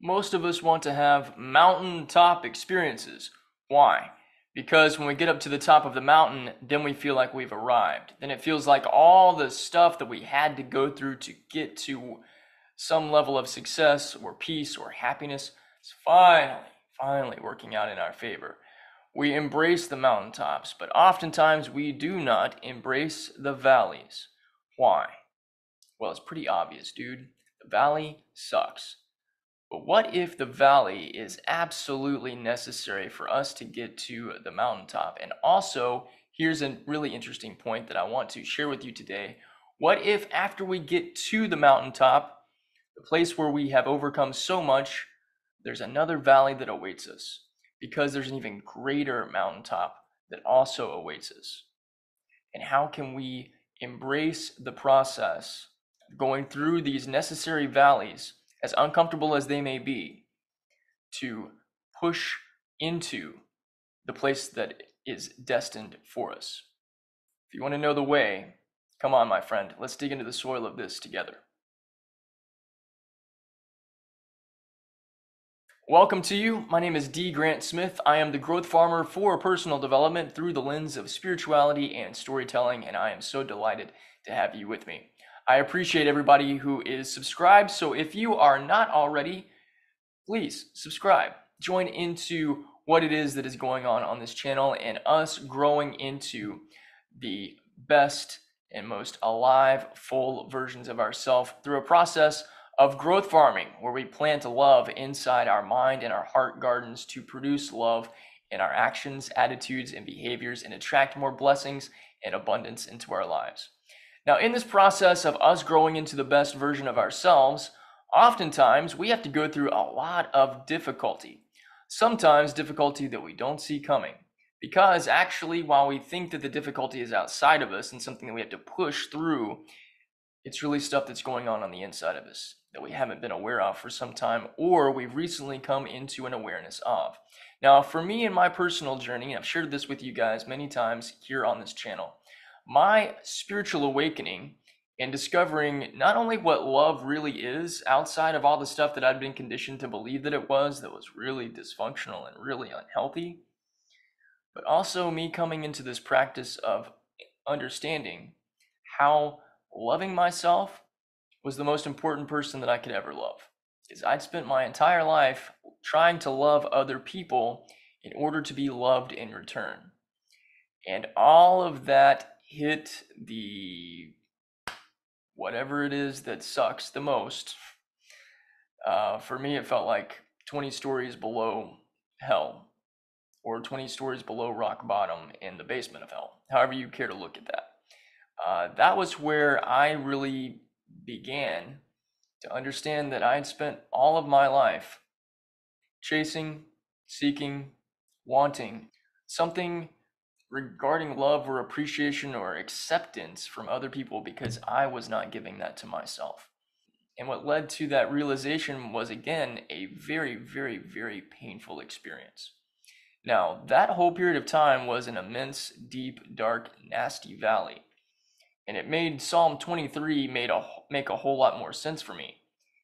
Most of us want to have mountaintop experiences. Why? Because when we get up to the top of the mountain, then we feel like we've arrived. Then it feels like all the stuff that we had to go through to get to some level of success or peace or happiness is finally working out in our favor. We embrace the mountaintops, but oftentimes we do not embrace the valleys. Why? Well, it's pretty obvious, dude. The valley sucks. But what if the valley is absolutely necessary for us to get to the mountaintop? And also, here's a really interesting point that I want to share with you today. What if after we get to the mountaintop, the place where we have overcome so much, there's another valley that awaits us? Because there's an even greater mountaintop that also awaits us. And how can we embrace the process of going through these necessary valleys, as uncomfortable as they may be, to push into the place that is destined for us? If you want to know the way, come on, my friend, let's dig into the soil of this together. Welcome to you. My name is D. Grant Smith. I am the growth farmer for personal development through the lens of spirituality and storytelling, and I am so delighted to have you with me. I appreciate everybody who is subscribed, so if you are not already, please subscribe. Join into what it is that is going on this channel and us growing into the best and most alive, full versions of ourselves through a process of growth farming, where we plant love inside our mind and our heart gardens to produce love in our actions, attitudes, and behaviors, and attract more blessings and abundance into our lives. Now, in this process of us growing into the best version of ourselves, oftentimes we have to go through a lot of difficulty. Sometimes difficulty that we don't see coming. Because actually, while we think that the difficulty is outside of us and something that we have to push through, it's really stuff that's going on the inside of us that we haven't been aware of for some time, or we've recently come into an awareness of. Now, for me in my personal journey, I've shared this with you guys many times here on this channel, my spiritual awakening and discovering not only what love really is outside of all the stuff that I'd been conditioned to believe that it was, that was really dysfunctional and really unhealthy, but also me coming into this practice of understanding how loving myself was the most important person that I could ever love. Is I'd spent my entire life trying to love other people in order to be loved in return. And all of that hit the whatever it is that sucks the most. For me, it felt like 20 stories below hell, or 20 stories below rock bottom in the basement of hell, however you care to look at that. That was where I really began to understand that I had spent all of my life chasing, seeking, wanting something regarding love or appreciation or acceptance from other people because I was not giving that to myself. And what led to that realization was, again, a very, very, very painful experience. Now, that whole period of time was an immense, deep, dark, nasty valley. And it made Psalm 23 make a whole lot more sense for me.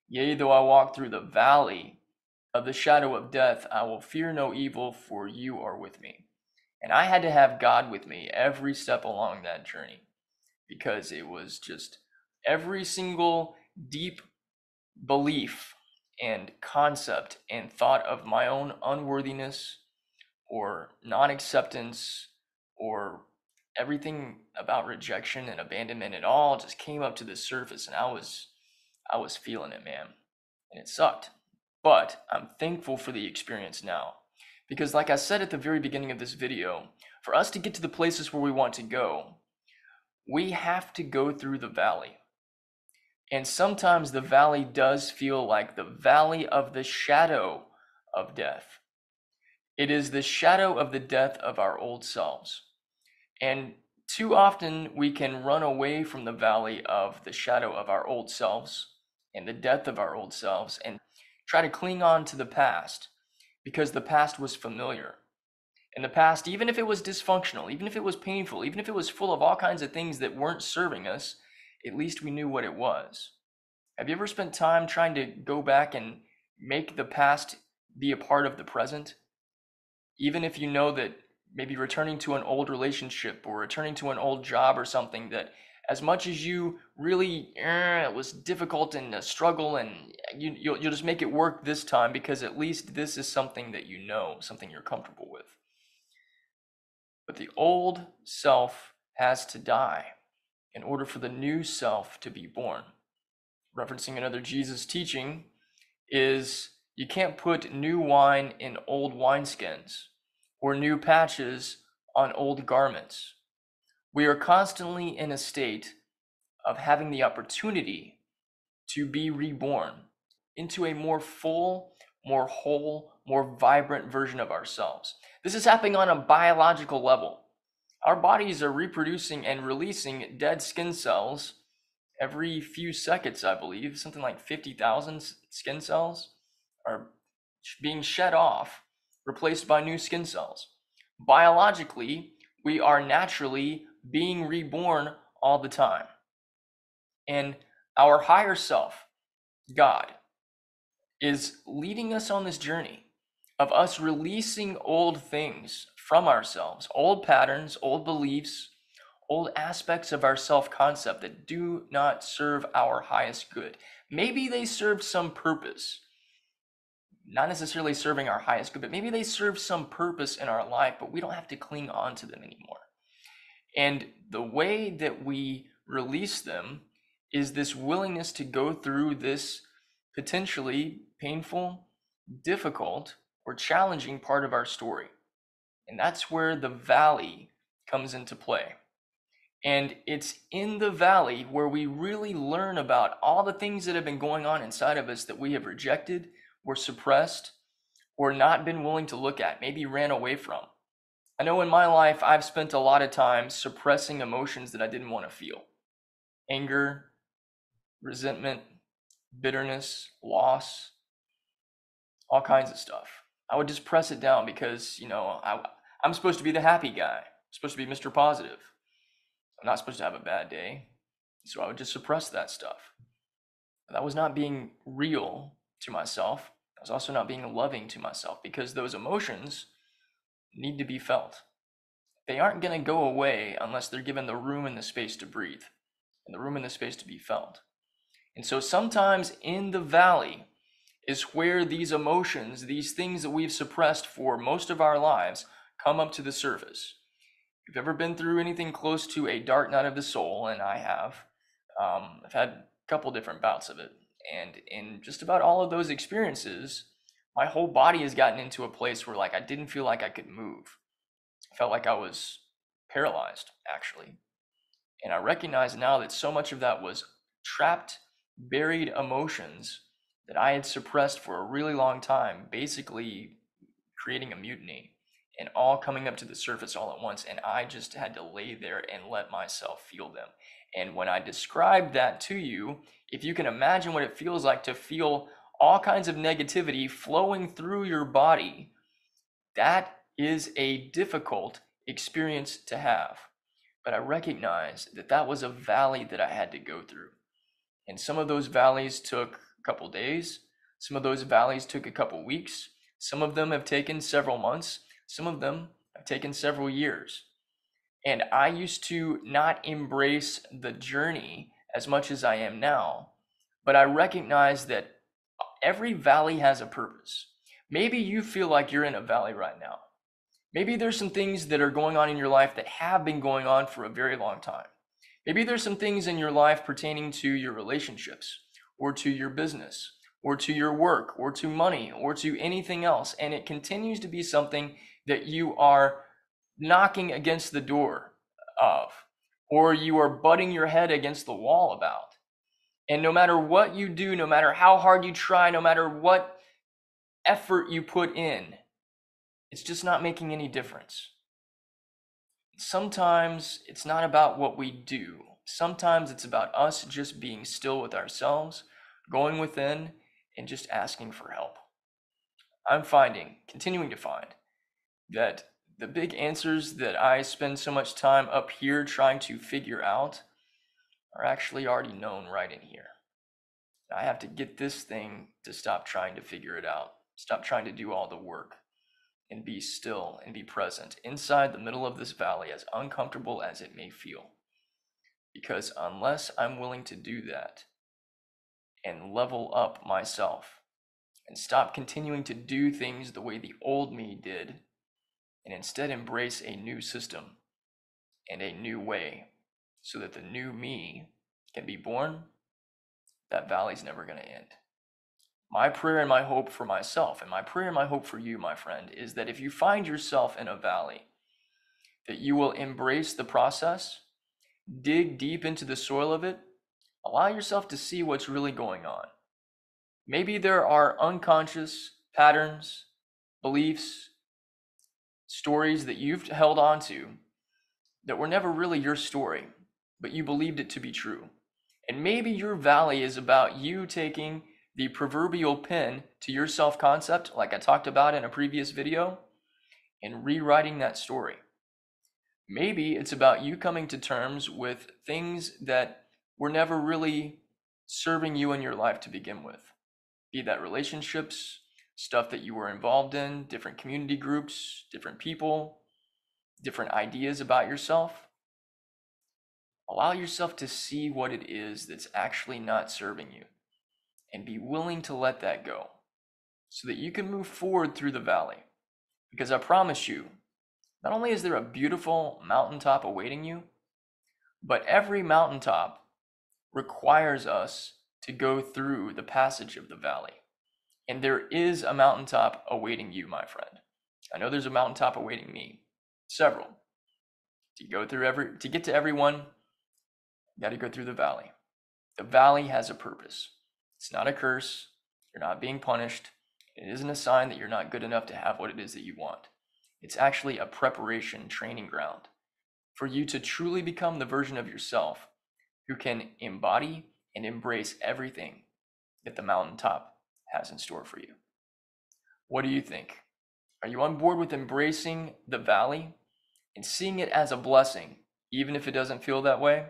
Yea, though I walk through the valley of the shadow of death, I will fear no evil, for you are with me. And I had to have God with me every step along that journey, because it was just every single deep belief and concept and thought of my own unworthiness or non-acceptance or everything about rejection and abandonment. It all just came up to the surface, and I was feeling it, man, and it sucked. But I'm thankful for the experience now, because like I said at the very beginning of this video, for us to get to the places where we want to go, we have to go through the valley. And sometimes the valley does feel like the valley of the shadow of death. It is the shadow of the death of our old selves. And too often we can run away from the valley of the shadow of our old selves and the death of our old selves and try to cling on to the past because the past was familiar. And the past, even if it was dysfunctional, even if it was painful, even if it was full of all kinds of things that weren't serving us, at least we knew what it was. Have you ever spent time trying to go back and make the past be a part of the present, even if you know that maybe returning to an old relationship or returning to an old job or something, that as much as you really it was difficult and a struggle, and you'll just make it work this time because at least this is something that you know, something you're comfortable with. But the old self has to die in order for the new self to be born. Referencing another Jesus teaching is you can't put new wine in old wineskins or new patches on old garments. We are constantly in a state of having the opportunity to be reborn into a more full, more whole, more vibrant version of ourselves. This is happening on a biological level. Our bodies are reproducing and releasing dead skin cells every few seconds, I believe. Something like 50,000 skin cells are being shed off, replaced by new skin cells. Biologically, we are naturally being reborn all the time. And our higher self, God, is leading us on this journey of us releasing old things from ourselves, old patterns, old beliefs, old aspects of our self-concept that do not serve our highest good. Maybe they served some purpose, not necessarily serving our highest good, but maybe they serve some purpose in our life, but we don't have to cling on to them anymore. And the way that we release them is this willingness to go through this potentially painful, difficult, or challenging part of our story. And that's where the valley comes into play. And it's in the valley where we really learn about all the things that have been going on inside of us that we have rejected, or suppressed, or not been willing to look at, maybe ran away from. I know in my life, I've spent a lot of time suppressing emotions that I didn't want to feel. Anger, resentment, bitterness, loss, all kinds of stuff. I would just press it down because, I'm supposed to be the happy guy. I'm supposed to be Mr. Positive. I'm not supposed to have a bad day. So I would just suppress that stuff. That was not being real to myself. I was also not being loving to myself, because those emotions need to be felt. They aren't going to go away unless they're given the room and the space to breathe, and the room and the space to be felt. And so sometimes in the valley is where these emotions, these things that we've suppressed for most of our lives, come up to the surface. If you've ever been through anything close to a dark night of the soul, and I have, I've had a couple different bouts of it. And in just about all of those experiences, my whole body has gotten into a place where I didn't feel like I could move. I felt like I was paralyzed, actually. And I recognize now that so much of that was trapped, buried emotions that I had suppressed for a really long time, basically creating a mutiny, and all coming up to the surface all at once. And I just had to lay there and let myself feel them. And when I described that to you, if you can imagine what it feels like to feel all kinds of negativity flowing through your body, that is a difficult experience to have. But I recognize that that was a valley that I had to go through. And some of those valleys took a couple days. Some of those valleys took a couple weeks. Some of them have taken several months. Some of them have taken several years. And I used to not embrace the journey as much as I am now. But I recognize that every valley has a purpose. Maybe you feel like you're in a valley right now. Maybe there's some things that are going on in your life that have been going on for a very long time. Maybe there's some things in your life pertaining to your relationships, or to your business, or to your work, or to money, or to anything else. And it continues to be something that you are knocking against the door of, or you are butting your head against the wall about. And no matter what you do, no matter how hard you try, no matter what effort you put in, it's just not making any difference. Sometimes it's not about what we do. Sometimes it's about us just being still with ourselves, going within, and just asking for help. I'm continuing to find, that the big answers that I spend so much time up here trying to figure out are actually already known right in here. I have to get this thing to stop trying to figure it out, stop trying to do all the work, and be still and be present inside the middle of this valley, as uncomfortable as it may feel. Because unless I'm willing to do that and level up myself and stop continuing to do things the way the old me did, and instead embrace a new system and a new way so that the new me can be born, that valley's never going to end. My prayer and my hope for myself, and my prayer and my hope for you, my friend, is that if you find yourself in a valley, that you will embrace the process, dig deep into the soil of it, allow yourself to see what's really going on. Maybe there are unconscious patterns, beliefs, stories that you've held on to that were never really your story, but you believed it to be true. And maybe your valley is about you taking the proverbial pen to your self-concept, like I talked about in a previous video, and rewriting that story. Maybe it's about you coming to terms with things that were never really serving you in your life to begin with. Be that relationships, stuff that you were involved in, different community groups, different people, different ideas about yourself. Allow yourself to see what it is that's actually not serving you and be willing to let that go so that you can move forward through the valley. Because I promise you, not only is there a beautiful mountaintop awaiting you, but every mountaintop requires us to go through the passage of the valley. And there is a mountaintop awaiting you, my friend. I know there's a mountaintop awaiting me. Several. To get to everyone, you got to go through the valley. The valley has a purpose. It's not a curse. You're not being punished. It isn't a sign that you're not good enough to have what it is that you want. It's actually a preparation training ground for you to truly become the version of yourself who can embody and embrace everything that the mountaintop has in store for you. What do you think? Are you on board with embracing the valley and seeing it as a blessing, even if it doesn't feel that way?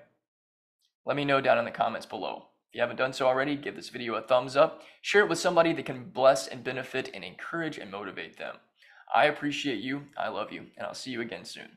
Let me know down in the comments below. If you haven't done so already, give this video a thumbs up, share it with somebody that can bless and benefit and encourage and motivate them. I appreciate you, I love you, and I'll see you again soon.